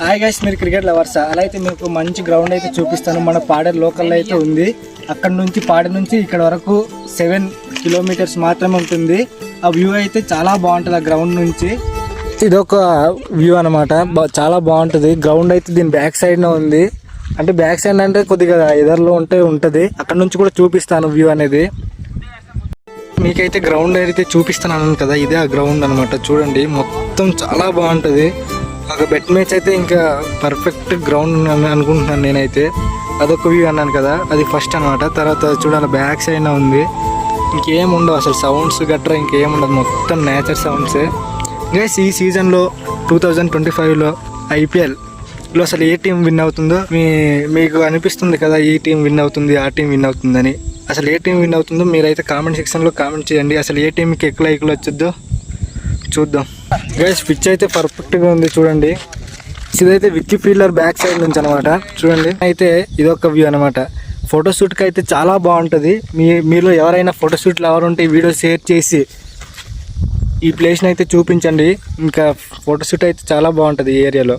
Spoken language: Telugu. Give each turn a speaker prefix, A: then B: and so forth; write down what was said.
A: హాయ్ గైస్, మీరు క్రికెట్ లవర్సా? అలా అయితే మీకు మంచి గ్రౌండ్ అయితే చూపిస్తాను. మన పాడేరు లోకల్లో అయితే ఉంది. అక్కడ నుంచి పాడేరు నుంచి ఇక్కడ వరకు 7 కిలోమీటర్స్ మాత్రమే ఉంటుంది. ఆ వ్యూ అయితే చాలా బాగుంటుంది. ఆ గ్రౌండ్ నుంచి ఇదొక వ్యూ అనమాట. చాలా బాగుంటుంది. గ్రౌండ్ అయితే దీని బ్యాక్ సైడ్నే ఉంది. అంటే బ్యాక్ సైడ్ అంటే కొద్దిగా ఎదర్లో ఉంటుంది. అక్కడ నుంచి కూడా చూపిస్తాను వ్యూ అనేది. మీకైతే గ్రౌండ్ అయితే చూపిస్తాను కదా, ఇదే ఆ గ్రౌండ్ అనమాట. చూడండి, మొత్తం చాలా బాగుంటుంది. ఒక బెట్ మ్యాచ్ అయితే ఇంకా పర్ఫెక్ట్ గ్రౌండ్ అని అనుకుంటున్నాను నేనైతే. అదొక వ్యూ అన్నాను కదా, అది ఫస్ట్ అనమాట. తర్వాత చూడాలి బ్యాక్ సైడ్ ఉంది. ఇంకేం ఉండవు అసలు, సౌండ్స్ గట్రా ఇంకేం ఉండదు, మొత్తం నేచర్ సౌండ్సే. గైస్, ఈ సీజన్లో 2025లో IPLలో అసలు ఏ టీం విన్ అవుతుందో మీకు అనిపిస్తుంది కదా, ఈ టీం విన్ అవుతుంది, ఆ టీం విన్ అవుతుందని. అసలు ఏ టీం విన్ అవుతుందో మీరైతే కామెంట్ సెక్షన్లో కామెంట్ చేయండి. అసలు ఏ టీంకి ఎక్కువ లైక్లు వచ్చిద్దో చూద్దాం. గైస్, పిచ్ అయితే పర్ఫెక్ట్గా ఉంది చూడండి. ఇదైతే విక్కీ ఫీల్డర్ బ్యాక్ సైడ్ నుంచి అనమాట. చూడండి, అయితే ఇదొక వ్యూ అనమాట. ఫోటోషూట్కి అయితే చాలా బాగుంటుంది. మీలో ఎవరైనా ఫోటోషూట్లు ఎవరుంటే ఈ వీడియో షేర్ చేసి ఈ ప్లేస్ని అయితే చూపించండి. ఇంకా ఫోటోషూట్ అయితే చాలా బాగుంటుంది ఈ ఏరియాలో.